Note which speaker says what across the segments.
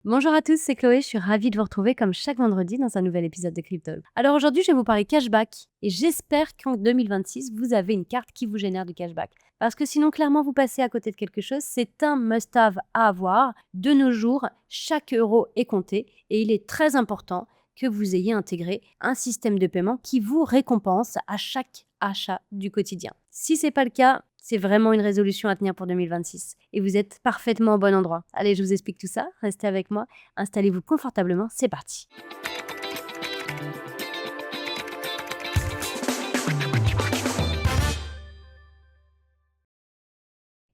Speaker 1: Bonjour à tous, c'est Chloé, je suis ravie de vous retrouver comme chaque vendredi dans un nouvel épisode de Crypto. Alors aujourd'hui, je vais vous parler cashback et j'espère qu'en 2026, vous avez une carte qui vous génère du cashback. Parce que sinon, clairement, vous passez à côté de quelque chose, c'est un must-have à avoir. De nos jours, chaque euro est compté et il est très important que vous ayez intégré un système de paiement qui vous récompense à chaque achat du quotidien. Si ce n'est pas le cas, c'est vraiment une résolution à tenir pour 2026 et vous êtes parfaitement au bon endroit. Allez, je vous explique tout ça, restez avec moi, installez-vous confortablement, c'est parti.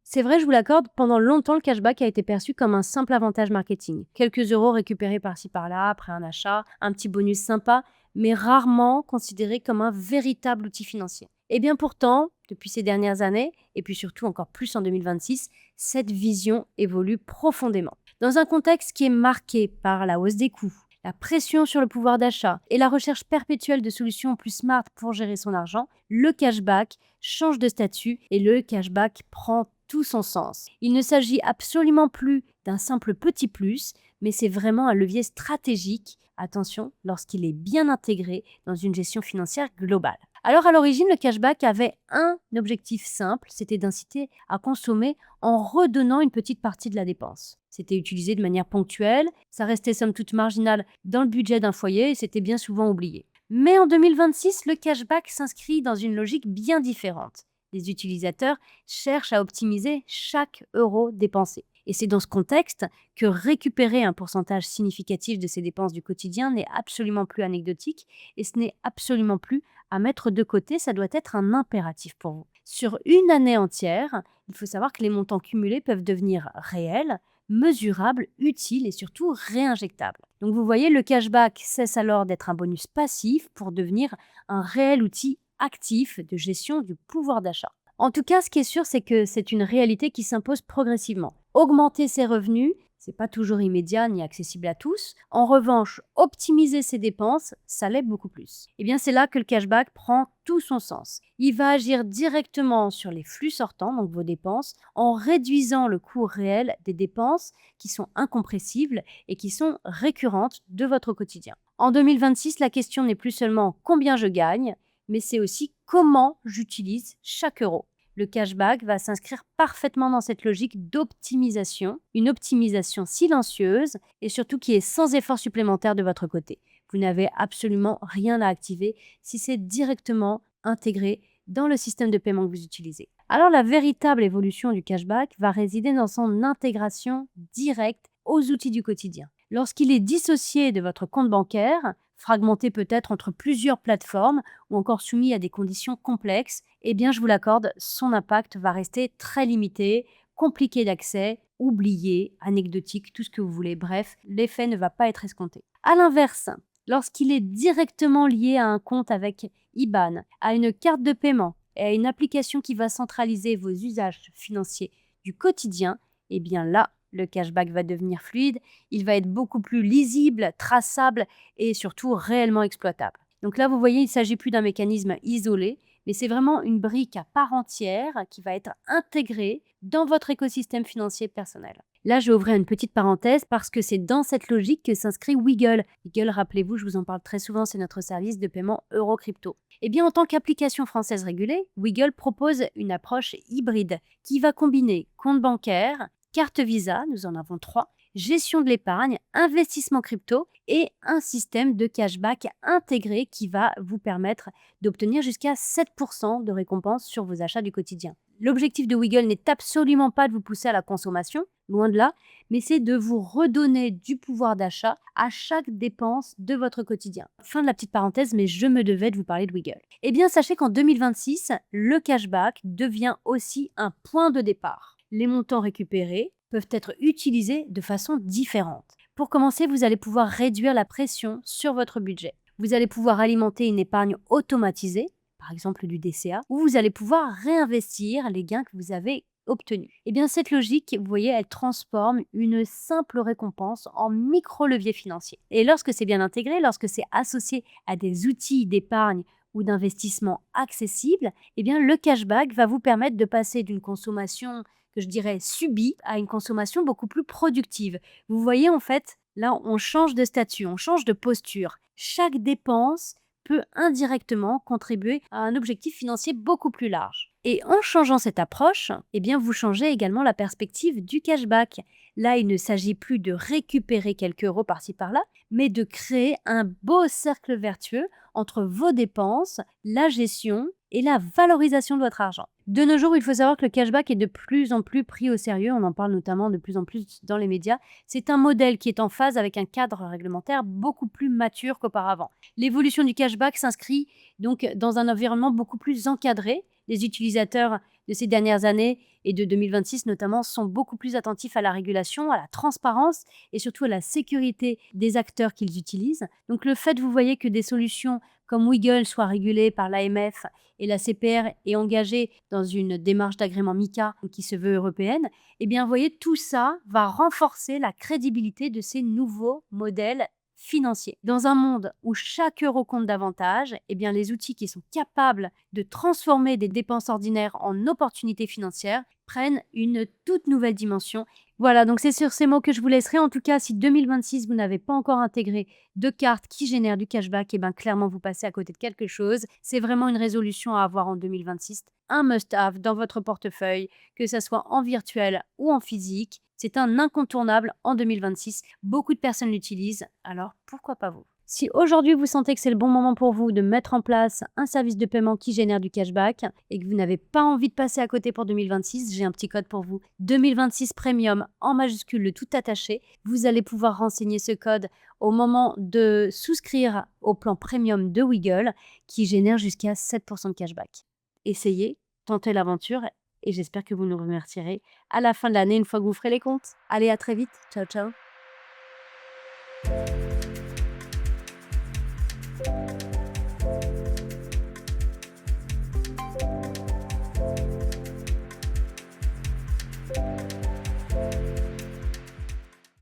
Speaker 1: C'est vrai, je vous l'accorde, pendant longtemps, le cashback a été perçu comme un simple avantage marketing. Quelques euros récupérés par-ci par-là après un achat, un petit bonus sympa, mais rarement considéré comme un véritable outil financier. Et bien pourtant, depuis ces dernières années, et puis surtout encore plus en 2026, cette vision évolue profondément. Dans un contexte qui est marqué par la hausse des coûts, la pression sur le pouvoir d'achat et la recherche perpétuelle de solutions plus smart pour gérer son argent, le cashback change de statut et le cashback prend tout son sens. Il ne s'agit absolument plus d'un simple petit plus, mais c'est vraiment un levier stratégique, attention, lorsqu'il est bien intégré dans une gestion financière globale. Alors à l'origine, le cashback avait un objectif simple, c'était d'inciter à consommer en redonnant une petite partie de la dépense. C'était utilisé de manière ponctuelle, ça restait somme toute marginal dans le budget d'un foyer et c'était bien souvent oublié. Mais en 2026, le cashback s'inscrit dans une logique bien différente. Les utilisateurs cherchent à optimiser chaque euro dépensé. Et c'est dans ce contexte que récupérer un pourcentage significatif de ses dépenses du quotidien n'est absolument plus anecdotique et ce n'est absolument plus à mettre de côté, ça doit être un impératif pour vous. Sur une année entière, il faut savoir que les montants cumulés peuvent devenir réels, mesurables, utiles et surtout réinjectables. Donc vous voyez, le cashback cesse alors d'être un bonus passif pour devenir un réel outil actif de gestion du pouvoir d'achat. En tout cas, ce qui est sûr, c'est que c'est une réalité qui s'impose progressivement. Augmenter ses revenus, c'est pas toujours immédiat ni accessible à tous. En revanche, optimiser ses dépenses, ça l'est beaucoup plus. Et bien, c'est là que le cashback prend tout son sens. Il va agir directement sur les flux sortants, donc vos dépenses, en réduisant le coût réel des dépenses qui sont incompressibles et qui sont récurrentes de votre quotidien. En 2026, la question n'est plus seulement combien je gagne, mais c'est aussi comment j'utilise chaque euro. Le cashback va s'inscrire parfaitement dans cette logique d'optimisation, une optimisation silencieuse et surtout qui est sans effort supplémentaire de votre côté. Vous n'avez absolument rien à activer si c'est directement intégré dans le système de paiement que vous utilisez. Alors la véritable évolution du cashback va résider dans son intégration directe aux outils du quotidien. Lorsqu'il est dissocié de votre compte bancaire, fragmenté peut-être entre plusieurs plateformes ou encore soumis à des conditions complexes, eh bien je vous l'accorde, son impact va rester très limité, compliqué d'accès, oublié, anecdotique, tout ce que vous voulez. Bref, l'effet ne va pas être escompté. A l'inverse, lorsqu'il est directement lié à un compte avec IBAN, à une carte de paiement et à une application qui va centraliser vos usages financiers du quotidien, eh bien là, le cashback va devenir fluide, il va être beaucoup plus lisible, traçable et surtout réellement exploitable. Donc là, vous voyez, il ne s'agit plus d'un mécanisme isolé, mais c'est vraiment une brique à part entière qui va être intégrée dans votre écosystème financier personnel. Là, je vais ouvrir une petite parenthèse parce que c'est dans cette logique que s'inscrit Wiggle. Wiggle, rappelez-vous, je vous en parle très souvent, c'est notre service de paiement euro-crypto. Eh bien, en tant qu'application française régulée, Wiggle propose une approche hybride qui va combiner compte bancaire, carte Visa, nous en avons 3, gestion de l'épargne, investissement crypto et un système de cashback intégré qui va vous permettre d'obtenir jusqu'à 7% de récompense sur vos achats du quotidien. L'objectif de Wiggle n'est absolument pas de vous pousser à la consommation, loin de là, mais c'est de vous redonner du pouvoir d'achat à chaque dépense de votre quotidien. Fin de la petite parenthèse, mais je me devais de vous parler de Wiggle. Eh bien, sachez qu'en 2026, le cashback devient aussi un point de départ. Les montants récupérés peuvent être utilisés de façon différente. Pour commencer, vous allez pouvoir réduire la pression sur votre budget. Vous allez pouvoir alimenter une épargne automatisée, par exemple du DCA, ou vous allez pouvoir réinvestir les gains que vous avez obtenus. Et bien cette logique, vous voyez, elle transforme une simple récompense en micro-levier financier. Et lorsque c'est bien intégré, lorsque c'est associé à des outils d'épargne ou d'investissement accessibles, eh bien le cashback va vous permettre de passer d'une consommation que je dirais subie à une consommation beaucoup plus productive. Vous voyez, en fait, là, on change de statut, on change de posture. Chaque dépense peut indirectement contribuer à un objectif financier beaucoup plus large. Et en changeant cette approche, eh bien, vous changez également la perspective du cashback. Là, il ne s'agit plus de récupérer quelques euros par-ci par-là, mais de créer un beau cercle vertueux entre vos dépenses, la gestion et la valorisation de votre argent. De nos jours, il faut savoir que le cashback est de plus en plus pris au sérieux, on en parle notamment de plus en plus dans les médias. C'est un modèle qui est en phase avec un cadre réglementaire beaucoup plus mature qu'auparavant. L'évolution du cashback s'inscrit donc dans un environnement beaucoup plus encadré. Les utilisateurs de ces dernières années et de 2026 notamment sont beaucoup plus attentifs à la régulation, à la transparence et surtout à la sécurité des acteurs qu'ils utilisent. Donc le fait, vous voyez, que des solutions comme Wiggle soient régulées par l'AMF et la CPR est engagée dans une démarche d'agrément MiCA qui se veut européenne, eh bien, vous voyez, tout ça va renforcer la crédibilité de ces nouveaux modèles financiers. Dans un monde où chaque euro compte davantage, eh bien, les outils qui sont capables de transformer des dépenses ordinaires en opportunités financières prennent une toute nouvelle dimension. Voilà, donc c'est sur ces mots que je vous laisserai. En tout cas, si 2026, vous n'avez pas encore intégré de cartes qui génèrent du cashback, eh bien, clairement, vous passez à côté de quelque chose. C'est vraiment une résolution à avoir en 2026. Un must-have dans votre portefeuille, que ce soit en virtuel ou en physique. C'est un incontournable en 2026. Beaucoup de personnes l'utilisent, alors pourquoi pas vous? Si aujourd'hui vous sentez que c'est le bon moment pour vous de mettre en place un service de paiement qui génère du cashback et que vous n'avez pas envie de passer à côté pour 2026, j'ai un petit code pour vous. 2026 Premium en majuscule, le tout attaché. Vous allez pouvoir renseigner ce code au moment de souscrire au plan Premium de Wiggle qui génère jusqu'à 7% de cashback. Essayez, tentez l'aventure et j'espère que vous nous remercierez à la fin de l'année une fois que vous ferez les comptes. Allez, à très vite. Ciao, ciao.